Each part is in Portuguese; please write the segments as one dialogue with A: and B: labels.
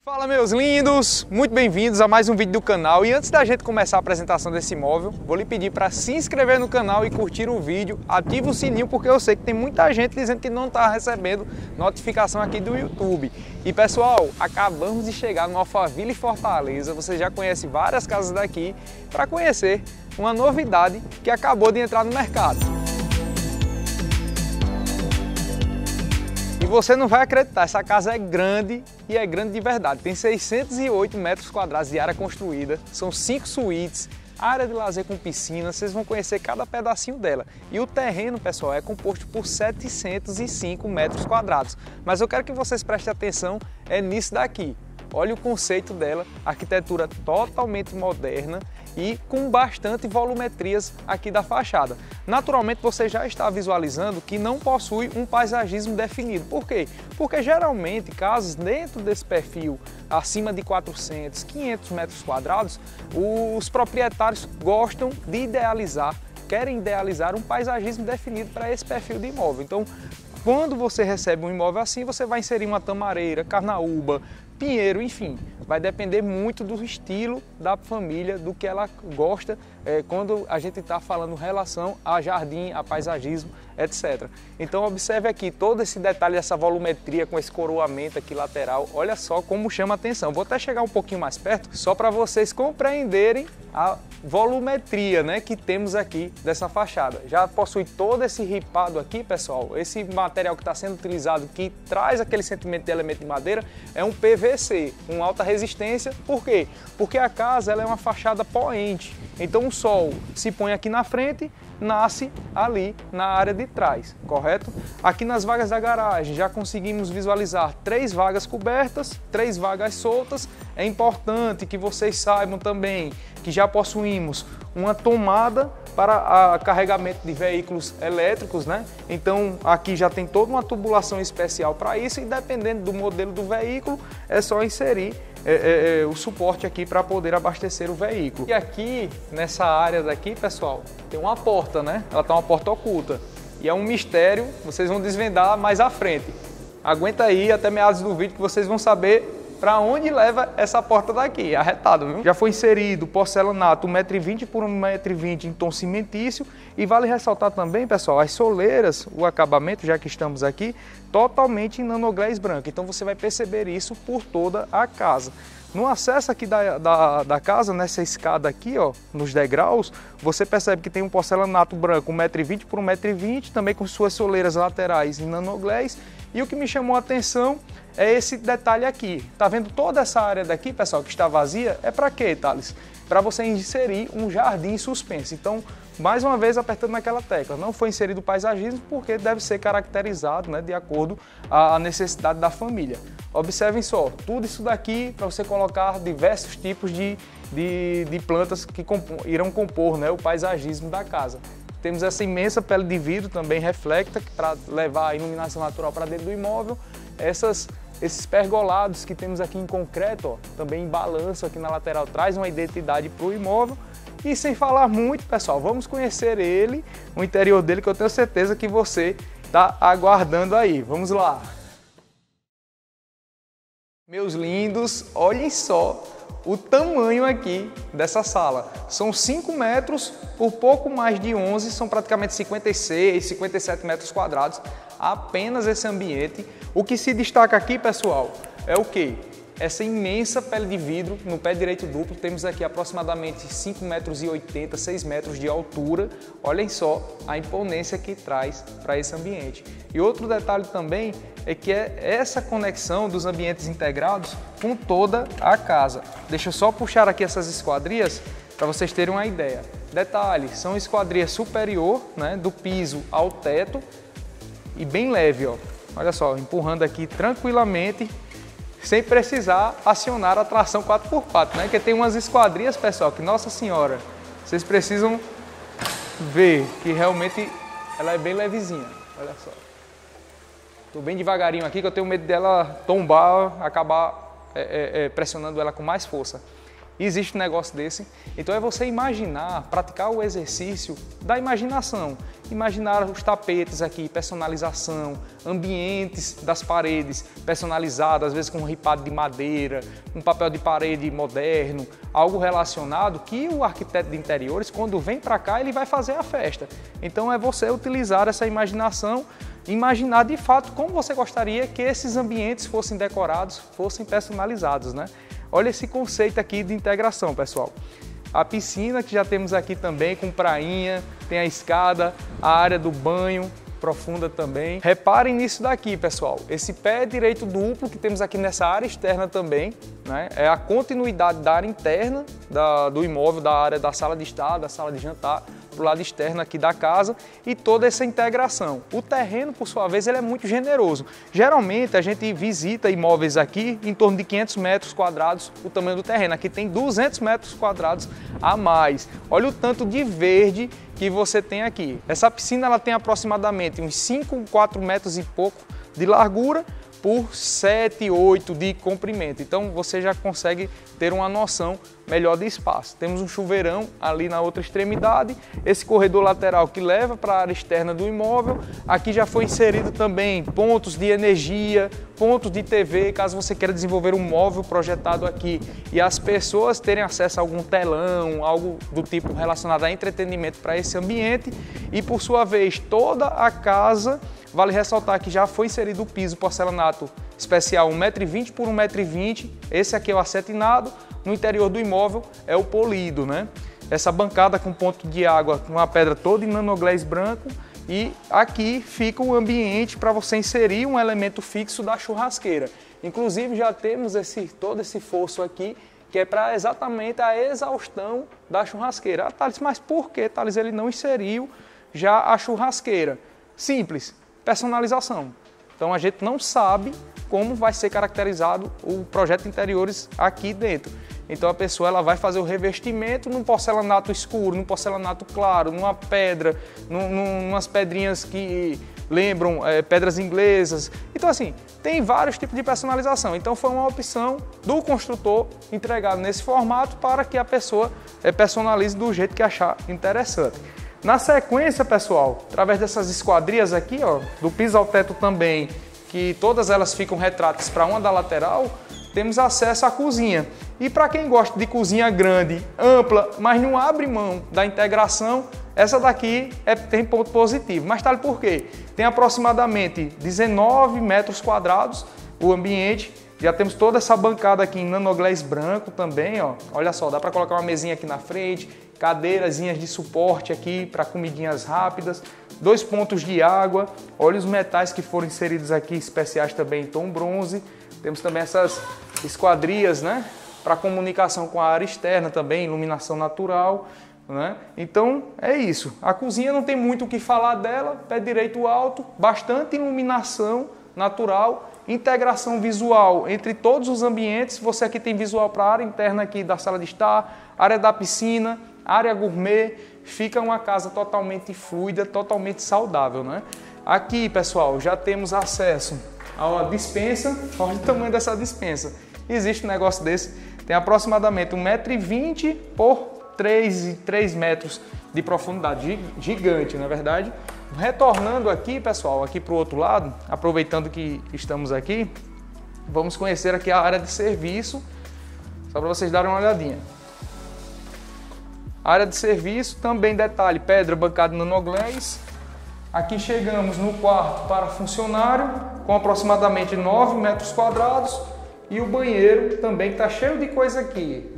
A: Fala meus lindos, muito bem-vindos a mais um vídeo do canal. E antes da gente começar a apresentação desse imóvel, vou lhe pedir para se inscrever no canal e curtir o vídeo, ativa o sininho porque eu sei que tem muita gente dizendo que não está recebendo notificação aqui do YouTube. E pessoal, acabamos de chegar no Alphaville Fortaleza, você já conhece várias casas daqui, para conhecer uma novidade que acabou de entrar no mercado. E você não vai acreditar, essa casa é grande e é grande de verdade. Tem 608 metros quadrados de área construída, são 5 suítes, área de lazer com piscina, vocês vão conhecer cada pedacinho dela. E o terreno, pessoal, é composto por 705 metros quadrados. Mas eu quero que vocês prestem atenção nisso daqui. Olha o conceito dela, arquitetura totalmente moderna e com bastante volumetrias aqui da fachada. Naturalmente você já está visualizando que não possui um paisagismo definido. Por quê? Porque geralmente casas dentro desse perfil, acima de 400, 500 metros quadrados, os proprietários gostam de idealizar, querem idealizar um paisagismo definido para esse perfil de imóvel. Então, quando você recebe um imóvel assim, você vai inserir uma tamareira, carnaúba, pinheiro, enfim, vai depender muito do estilo da família, do que ela gosta quando a gente está falando em relação a jardim, a paisagismo, etc. Então observe aqui todo esse detalhe dessa volumetria com esse coroamento aqui lateral, olha só como chama a atenção. Vou até chegar um pouquinho mais perto, só para vocês compreenderem a volumetria, né, que temos aqui dessa fachada. Já possui todo esse ripado aqui, pessoal, esse material que está sendo utilizado, que traz aquele sentimento de elemento de madeira, é um PVC, com alta resistência. Por quê? Porque a casa ela é uma fachada poente, então o sol se põe aqui na frente, nasce ali na área de trás, correto? Aqui nas vagas da garagem já conseguimos visualizar 3 vagas cobertas, 3 vagas soltas. É importante que vocês saibam também que já possuímos uma tomada para carregamento de veículos elétricos, né? Então aqui já tem toda uma tubulação especial para isso e dependendo do modelo do veículo é só inserir o suporte aqui para poder abastecer o veículo. E aqui nessa área daqui, pessoal, tem uma porta, né? Ela tá uma porta oculta e é um mistério, vocês vão desvendar mais à frente. Aguenta aí até meados do vídeo que vocês vão saber para onde leva essa porta daqui, arretado, viu? Já foi inserido porcelanato 1,20 m por 1,20 m em tom cimentício e vale ressaltar também, pessoal, as soleiras, o acabamento, já que estamos aqui, totalmente em nanoglass branco. Então você vai perceber isso por toda a casa. No acesso aqui da casa, nessa escada aqui, ó, nos degraus, você percebe que tem um porcelanato branco 1,20 m por 1,20 m, também com suas soleiras laterais em nanoglass. E o que me chamou a atenção é esse detalhe aqui. Tá vendo toda essa área daqui, pessoal, que está vazia? É para quê, Thales? Para você inserir um jardim suspenso. Então, mais uma vez apertando naquela tecla, não foi inserido o paisagismo porque deve ser caracterizado, né, de acordo à necessidade da família. Observem só, tudo isso daqui para você colocar diversos tipos de plantas que irão compor, né, o paisagismo da casa. Temos essa imensa pele de vidro também reflecta para levar a iluminação natural para dentro do imóvel. Esses pergolados que temos aqui em concreto, ó, também em balanço aqui na lateral, traz uma identidade para o imóvel. E sem falar muito, pessoal, vamos conhecer ele, o interior dele, que eu tenho certeza que você está aguardando aí. Vamos lá! Meus lindos, olhem só o tamanho aqui dessa sala. São 5 metros por pouco mais de 11, são praticamente 56, 57 metros quadrados, apenas esse ambiente. O que se destaca aqui, pessoal, é o quê? Essa imensa pele de vidro no pé direito duplo. Temos aqui aproximadamente 5,80 metros, 6 metros de altura. Olhem só a imponência que traz para esse ambiente. E outro detalhe também é que é essa conexão dos ambientes integrados com toda a casa. Deixa eu só puxar aqui essas esquadrias para vocês terem uma ideia. Detalhe, são esquadrias superior, né, do piso ao teto e bem leve, ó. Olha só, empurrando aqui tranquilamente, sem precisar acionar a tração 4x4, né? Porque tem umas esquadrias, pessoal, que, nossa senhora, vocês precisam ver que realmente ela é bem levezinha. Olha só. Tô bem devagarinho aqui, que eu tenho medo dela tombar, acabar pressionando ela com mais força. Existe um negócio desse? Então é você imaginar, praticar o exercício da imaginação. Imaginar os tapetes aqui, personalização, ambientes das paredes personalizados, às vezes com um ripado de madeira, um papel de parede moderno, algo relacionado que o arquiteto de interiores, quando vem para cá, ele vai fazer a festa. Então é você utilizar essa imaginação, imaginar de fato como você gostaria que esses ambientes fossem decorados, fossem personalizados, né? Olha esse conceito aqui de integração, pessoal. A piscina que já temos aqui também com prainha, tem a escada, a área do banho profunda também. Reparem nisso daqui, pessoal. Esse pé direito duplo que temos aqui nessa área externa também, né? É a continuidade da área interna do imóvel, da área da sala de estar, da sala de jantar, para o lado externo aqui da casa e toda essa integração. O terreno, por sua vez, ele é muito generoso. Geralmente a gente visita imóveis aqui em torno de 500 metros quadrados o tamanho do terreno. Aqui tem 200 metros quadrados a mais. Olha o tanto de verde que você tem aqui. Essa piscina ela tem aproximadamente uns 4 metros e pouco de largura por 7, 8 de comprimento. Então você já consegue ter uma noção melhor de espaço. Temos um chuveirão ali na outra extremidade, esse corredor lateral que leva para a área externa do imóvel. Aqui já foi inserido também pontos de energia, pontos de TV, caso você queira desenvolver um móvel projetado aqui e as pessoas terem acesso a algum telão, algo do tipo relacionado a entretenimento para esse ambiente. E por sua vez, toda a casa, vale ressaltar que já foi inserido o piso porcelanato especial 1,20 m por 1,20 m. Esse aqui é o acetinado. No interior do imóvel é o polido, né? Essa bancada com ponto de água, com uma pedra toda em nanoglass branco. E aqui fica o ambiente para você inserir um elemento fixo da churrasqueira. Inclusive já temos todo esse fosso aqui, que é para exatamente a exaustão da churrasqueira. Ah, Thales, mas por que, Thales, ele não inseriu já a churrasqueira? Simples, personalização. Então a gente não sabe como vai ser caracterizado o projeto de interiores aqui dentro. Então a pessoa ela vai fazer o revestimento num porcelanato escuro, num porcelanato claro, numa pedra, numas pedrinhas que lembram pedras inglesas. Então assim, tem vários tipos de personalização. Então foi uma opção do construtor entregado nesse formato para que a pessoa personalize do jeito que achar interessante. Na sequência, pessoal, através dessas esquadrias aqui, ó, do piso ao teto também, que todas elas ficam retráteis para uma da lateral, temos acesso à cozinha. E para quem gosta de cozinha grande, ampla, mas não abre mão da integração, essa daqui tem ponto positivo. Mas tá por quê? Tem aproximadamente 19 metros quadrados o ambiente. Já temos toda essa bancada aqui em nanoglass branco também, ó. Olha só, dá para colocar uma mesinha aqui na frente, cadeirazinhas de suporte aqui para comidinhas rápidas, 2 pontos de água. Olha os metais que foram inseridos aqui, especiais também em tom bronze. Temos também essas esquadrias, né, para comunicação com a área externa também, iluminação natural, né? Então é isso. A cozinha não tem muito o que falar dela, pé direito alto, bastante iluminação natural, integração visual entre todos os ambientes. Você aqui tem visual para a área interna aqui da sala de estar, área da piscina, área gourmet. Fica uma casa totalmente fluida, totalmente saudável, né? Aqui, pessoal, já temos acesso a dispensa. Olha o tamanho dessa dispensa. Existe um negócio desse, tem aproximadamente 1,20 m por 3 metros de profundidade, gigante, na verdade. Retornando aqui, pessoal, aqui para o outro lado, aproveitando que estamos aqui, vamos conhecer aqui a área de serviço, só para vocês darem uma olhadinha. Área de serviço, também detalhe, pedra bancada nanoglass. Aqui chegamos no quarto para funcionário, com aproximadamente 9 metros quadrados. E o banheiro também está cheio de coisa aqui,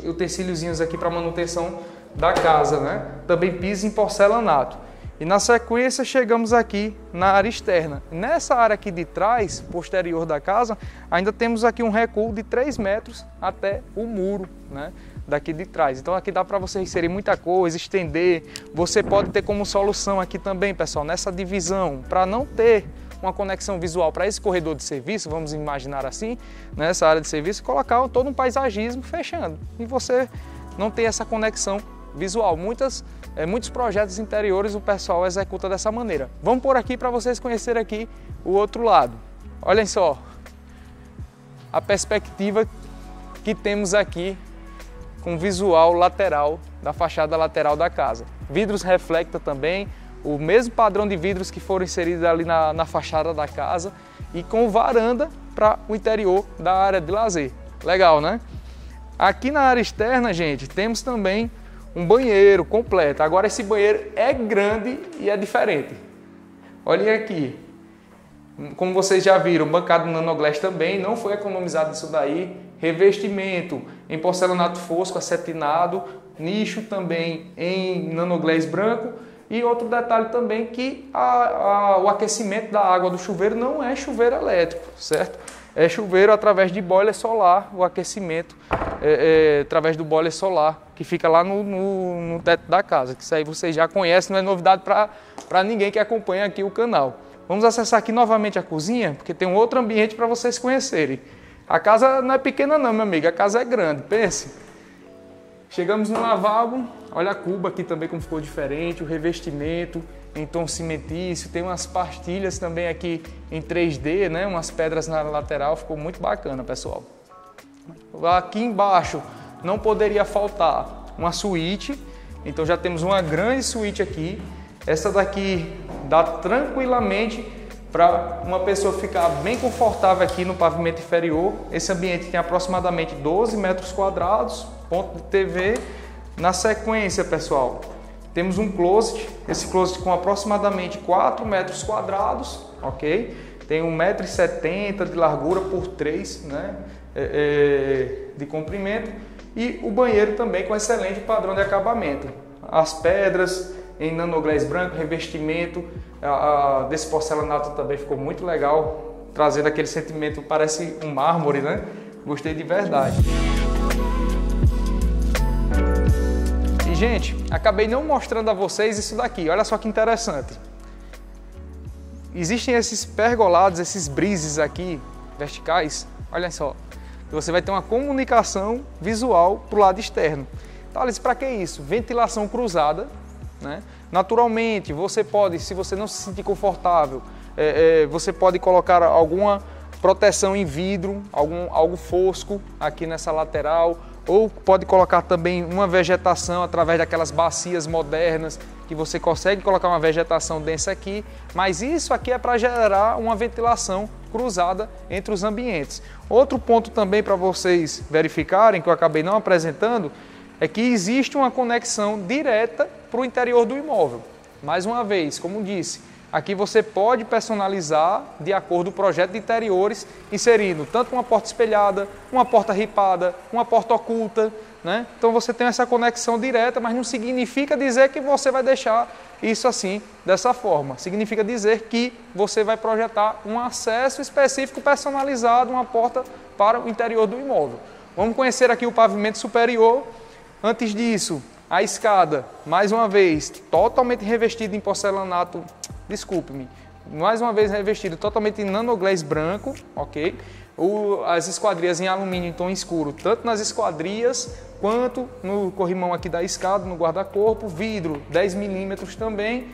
A: utensíliozinhos aqui para manutenção da casa, né? Também piso em porcelanato. E na sequência chegamos aqui na área externa. Nessa área aqui de trás, posterior da casa, ainda temos aqui um recuo de 3 metros até o muro, né, daqui de trás. Então aqui dá para você inserir muita coisa, estender. Você pode ter como solução aqui também, pessoal, nessa divisão, para não ter uma conexão visual para esse corredor de serviço, vamos imaginar assim, nessa área de serviço, colocar todo um paisagismo fechando. E você não tem essa conexão visual. Muitos projetos interiores o pessoal executa dessa maneira. Vamos por aqui para vocês conhecerem aqui o outro lado. Olhem só a perspectiva que temos aqui com visual lateral da fachada lateral da casa. Vidros reflecta também, o mesmo padrão de vidros que foram inseridos ali na fachada da casa e com varanda para o interior da área de lazer. Legal, né? Aqui na área externa, gente, temos também um banheiro completo. Agora esse banheiro é grande e é diferente. Olhem aqui. Como vocês já viram, bancada nanoglass também, não foi economizado isso daí. Revestimento em porcelanato fosco acetinado, nicho também em nanoglass branco. E outro detalhe também que o aquecimento da água do chuveiro não é chuveiro elétrico, certo? É chuveiro através de boiler solar, o aquecimento através do boiler solar que fica lá no teto da casa. Que isso aí vocês já conhecem, não é novidade para ninguém que acompanha aqui o canal. Vamos acessar aqui novamente a cozinha, porque tem um outro ambiente para vocês conhecerem. A casa não é pequena não, meu amigo, a casa é grande, pense. Chegamos no lavabo, olha a cuba aqui também como ficou diferente, o revestimento em tom cimentício, tem umas pastilhas também aqui em 3D, né? Umas pedras na lateral, ficou muito bacana, pessoal. Aqui embaixo não poderia faltar uma suíte, então já temos uma grande suíte aqui. Essa daqui dá tranquilamente para uma pessoa ficar bem confortável aqui no pavimento inferior. Esse ambiente tem aproximadamente 12 metros quadrados, ponto de TV. Na sequência, pessoal, temos um closet, esse closet com aproximadamente 4 metros quadrados, ok? Tem 1,70 m de largura por 3, né? De comprimento. E o banheiro também com excelente padrão de acabamento. As pedras em nanoglass branco, revestimento desse porcelanato também ficou muito legal, trazendo aquele sentimento, parece um mármore, né? Gostei de verdade. E, gente, acabei não mostrando a vocês isso daqui, olha só que interessante. Existem esses pergolados, esses brises aqui, verticais, olha só. Você vai ter uma comunicação visual para o lado externo. Então, para que isso? Ventilação cruzada, né? Naturalmente, você pode, se você não se sentir confortável, você pode colocar alguma proteção em vidro, algo fosco aqui nessa lateral, ou pode colocar também uma vegetação através daquelas bacias modernas, que você consegue colocar uma vegetação densa aqui, mas isso aqui é para gerar uma ventilação cruzada entre os ambientes. Outro ponto também para vocês verificarem, que eu acabei não apresentando, é que existe uma conexão direta para o interior do imóvel. Mais uma vez, como disse, aqui você pode personalizar de acordo com o projeto de interiores, inserindo tanto uma porta espelhada, uma porta ripada, uma porta oculta, né? Então você tem essa conexão direta, mas não significa dizer que você vai deixar isso assim, dessa forma. Significa dizer que você vai projetar um acesso específico personalizado, uma porta para o interior do imóvel. Vamos conhecer aqui o pavimento superior. Antes disso, a escada, mais uma vez, totalmente revestida em porcelanato, desculpe-me, mais uma vez revestido totalmente em nanoglass branco, ok? As esquadrias em alumínio em tom escuro, tanto nas esquadrias quanto no corrimão aqui da escada, no guarda-corpo, vidro 10 mm também.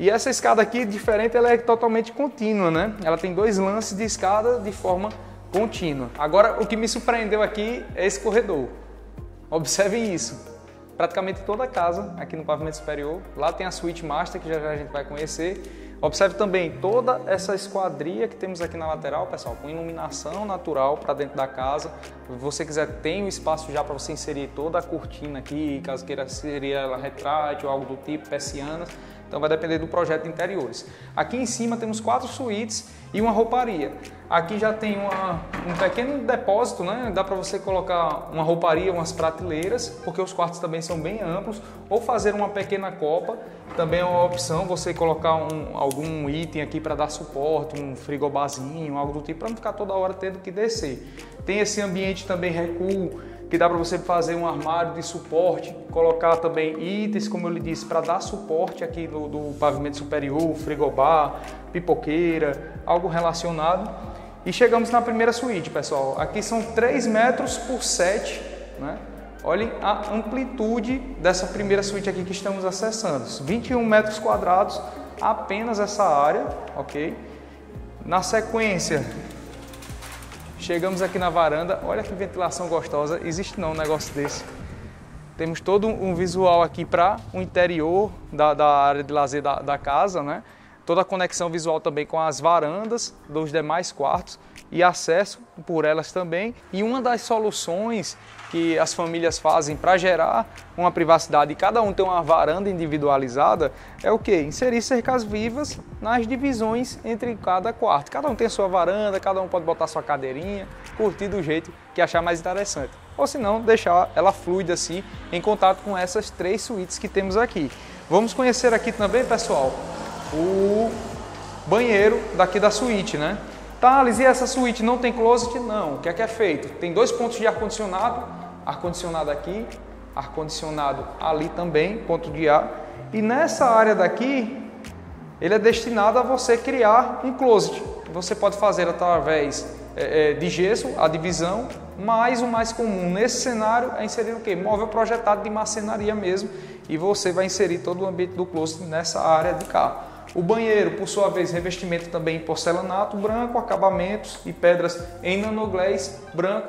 A: E essa escada aqui, diferente, ela é totalmente contínua, né? Ela tem 2 lances de escada de forma contínua. Agora, o que me surpreendeu aqui é esse corredor. Observem isso, praticamente toda a casa aqui no pavimento superior, lá tem a suíte master que já a gente vai conhecer. Observe também toda essa esquadria que temos aqui na lateral, pessoal, com iluminação natural para dentro da casa. Se você quiser, tem o espaço já para você inserir toda a cortina aqui, caso queira inserir ela retrátil ou algo do tipo, persianas. Então vai depender do projeto de interiores. Aqui em cima temos 4 suítes e uma rouparia. Aqui já tem um pequeno depósito, né? Dá para você colocar uma rouparia, umas prateleiras, porque os quartos também são bem amplos, ou fazer uma pequena copa, também é uma opção, você colocar algum item aqui para dar suporte, um frigobarzinho, algo do tipo, para não ficar toda hora tendo que descer. Tem esse ambiente também recuo, que dá para você fazer um armário de suporte, colocar também itens, como eu lhe disse, para dar suporte aqui do pavimento superior, frigobar, pipoqueira, algo relacionado. E chegamos na primeira suíte, pessoal. Aqui são 3 metros por 7, né? Olhem a amplitude dessa primeira suíte aqui que estamos acessando. 21 metros quadrados, apenas essa área, ok? Na sequência, Chegamos aqui na varanda, olha que ventilação gostosa, existe não um negócio desse. Temos todo um visual aqui para o interior da área de lazer da casa, né? Toda a conexão visual também com as varandas dos demais quartos e acesso por elas também. E uma das soluções que as famílias fazem para gerar uma privacidade e cada um ter uma varanda individualizada é o quê? Inserir cercas vivas nas divisões entre cada quarto. Cada um tem a sua varanda, cada um pode botar sua cadeirinha, curtir do jeito que achar mais interessante. Ou se não, deixar ela fluida assim, em contato com essas 3 suítes que temos aqui. Vamos conhecer aqui também, pessoal, o banheiro daqui da suíte, né? Thales, e essa suíte não tem closet? Não. O que é feito? Tem 2 pontos de ar-condicionado aqui, ar-condicionado ali também, ponto de ar. E nessa área daqui, ele é destinado a você criar um closet. Você pode fazer através de gesso, a divisão, mas o mais comum nesse cenário é inserir o quê? Móvel projetado de marcenaria mesmo, e você vai inserir todo o ambiente do closet nessa área de cá. O banheiro, por sua vez, revestimento também em porcelanato branco, acabamentos e pedras em nanoglass branco,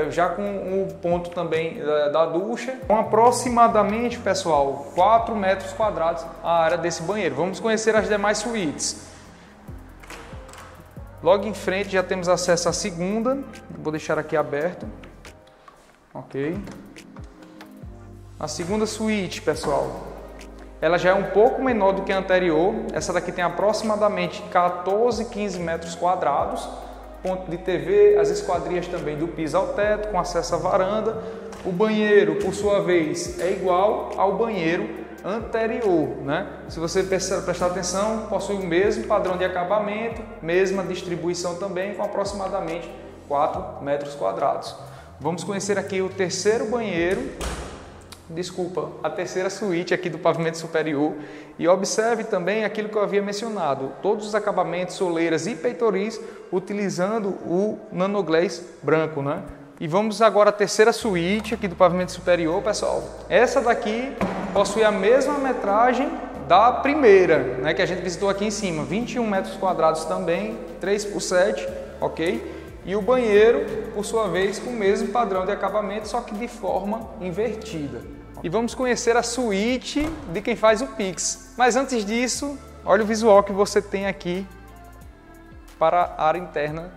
A: já com o ponto também da ducha. Com aproximadamente, pessoal, 4 metros quadrados a área desse banheiro. Vamos conhecer as demais suítes. Logo em frente já temos acesso à segunda, vou deixar aqui aberto. Ok. A segunda suíte, pessoal, ela já é um pouco menor do que a anterior. Essa daqui tem aproximadamente 14, 15 metros quadrados. Ponto de TV, as esquadrias também do piso ao teto, com acesso à varanda. O banheiro, por sua vez, é igual ao banheiro anterior, né? Se você prestar atenção, possui o mesmo padrão de acabamento, mesma distribuição também, com aproximadamente 4 metros quadrados. Vamos conhecer aqui o terceiro banheiro, a terceira suíte aqui do pavimento superior, e observe também aquilo que eu havia mencionado, todos os acabamentos, soleiras e peitoris utilizando o nanoglass branco, né? E vamos agora à terceira suíte aqui do pavimento superior, pessoal. Essa daqui possui a mesma metragem da primeira, né, que a gente visitou aqui em cima, 21 metros quadrados também, 3 por 7, ok? E o banheiro, por sua vez, com o mesmo padrão de acabamento, só que de forma invertida. E vamos conhecer a suíte de quem faz o Pix. Mas antes disso, olha o visual que você tem aqui para a área interna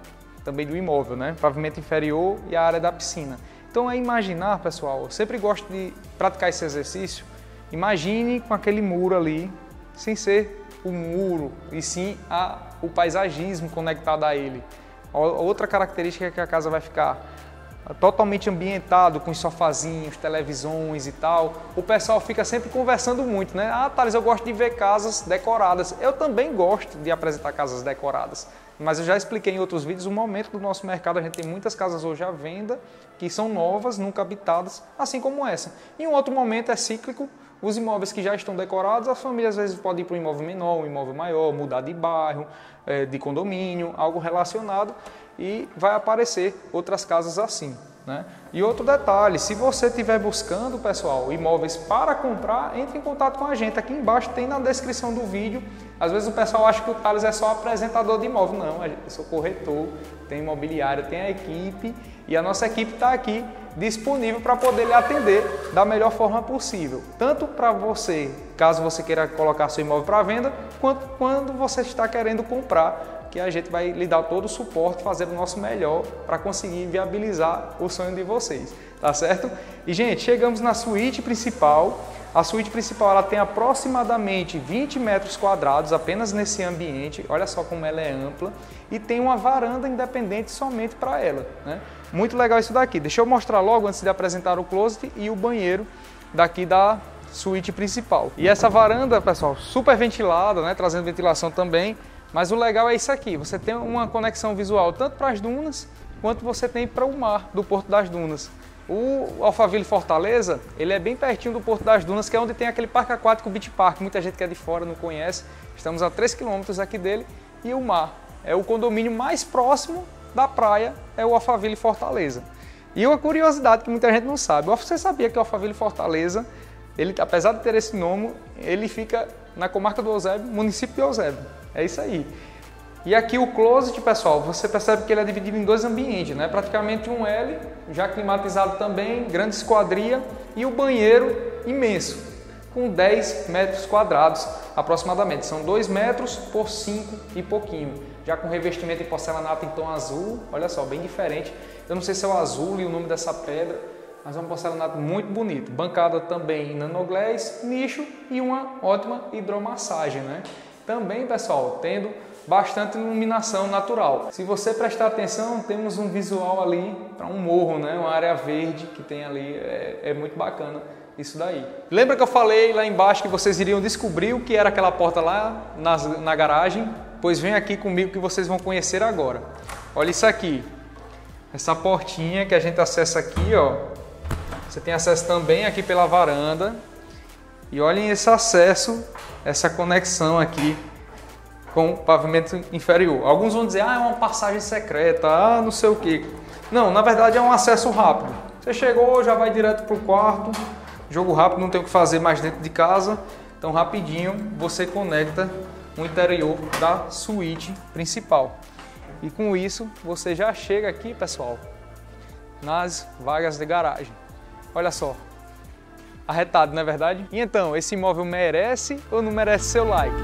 A: também do imóvel, né? Pavimento inferior e a área da piscina. Então é imaginar, pessoal, eu sempre gosto de praticar esse exercício. Imagine com aquele muro ali, sem ser o muro, e sim o paisagismo conectado a ele. Outra característica é que a casa vai ficar totalmente ambientado, com os sofazinhos, televisões e tal. O pessoal fica sempre conversando muito, né? Ah, Thales, eu gosto de ver casas decoradas. Eu também gosto de apresentar casas decoradas. Mas eu já expliquei em outros vídeos o momento do nosso mercado. A gente tem muitas casas hoje à venda que são novas, nunca habitadas, assim como essa. Em um outro momento é cíclico. Os imóveis que já estão decorados, as famílias às vezes podem ir para um imóvel menor, um imóvel maior, mudar de bairro, de condomínio, algo relacionado, e vai aparecer outras casas assim, né? E outro detalhe, se você estiver buscando, pessoal, imóveis para comprar, entre em contato com a gente. Aqui embaixo tem na descrição do vídeo. Às vezes o pessoal acha que o Thales é só apresentador de imóvel. Não, eu sou corretor, tem imobiliária, tem a equipe, e a nossa equipe está aqui disponível para poder lhe atender da melhor forma possível. Tanto para você, caso você queira colocar seu imóvel para venda, quanto quando você está querendo comprar, que a gente vai lhe dar todo o suporte, fazer o nosso melhor para conseguir viabilizar o sonho de vocês, tá certo? E, gente, chegamos na suíte principal. A suíte principal ela tem aproximadamente 20 metros quadrados apenas nesse ambiente. Olha só como ela é ampla. E tem uma varanda independente somente para ela, né? Muito legal isso daqui. Deixa eu mostrar logo antes de apresentar o closet e o banheiro daqui da suíte principal. E essa varanda, pessoal, super ventilada, né? Trazendo ventilação também. Mas o legal é isso aqui. Você tem uma conexão visual tanto para as dunas quanto você tem para o mar do Porto das Dunas. O Alphaville Fortaleza, ele é bem pertinho do Porto das Dunas, que é onde tem aquele parque aquático Beach Park. Muita gente que é de fora não conhece. Estamos a 3 km aqui dele. E o mar é o condomínio mais próximo da praia, é o Alphaville Fortaleza. E uma curiosidade que muita gente não sabe. Você sabia que o Alphaville Fortaleza, ele, apesar de ter esse nome, ele fica na comarca do Eusébio, município de Eusébio. É isso aí. E aqui o closet, pessoal, você percebe que ele é dividido em dois ambientes, né? Praticamente um L, já climatizado também, grande esquadria, e o banheiro imenso, com 10 metros quadrados aproximadamente. São 2 metros por 5 e pouquinho, já com revestimento em porcelanato em tom azul, olha só, bem diferente. Eu não sei se é o azul e o nome dessa pedra, mas é um porcelanato muito bonito. Bancada também em nanoglass, nicho e uma ótima hidromassagem, né? Também, pessoal, tendo bastante iluminação natural. Se você prestar atenção, temos um visual ali para um morro, né? Uma área verde que tem ali, é muito bacana isso daí. Lembra que eu falei lá embaixo que vocês iriam descobrir o que era aquela porta lá na garagem? Pois vem aqui comigo que vocês vão conhecer agora. Olha isso aqui, essa portinha que a gente acessa aqui, ó. Você tem acesso também aqui pela varanda. E olhem esse acesso, essa conexão aqui com o pavimento inferior. Alguns vão dizer, é uma passagem secreta, não sei o que. Não, na verdade é um acesso rápido. Você chegou, já vai direto para o quarto, jogo rápido, não tem o que fazer mais dentro de casa. Então rapidinho você conecta o interior da suíte principal. E com isso você já chega aqui, pessoal, nas vagas de garagem. Olha só, arretado, não é verdade? E então, esse imóvel merece ou não merece seu like?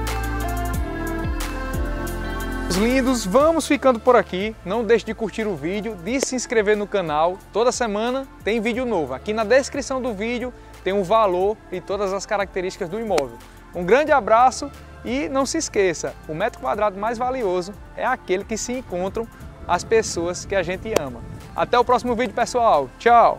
A: Lindos, vamos ficando por aqui. Não deixe de curtir o vídeo, de se inscrever no canal. Toda semana tem vídeo novo. Aqui na descrição do vídeo tem o valor e todas as características do imóvel. Um grande abraço e não se esqueça, o metro quadrado mais valioso é aquele que se encontram as pessoas que a gente ama. Até o próximo vídeo, pessoal. Tchau!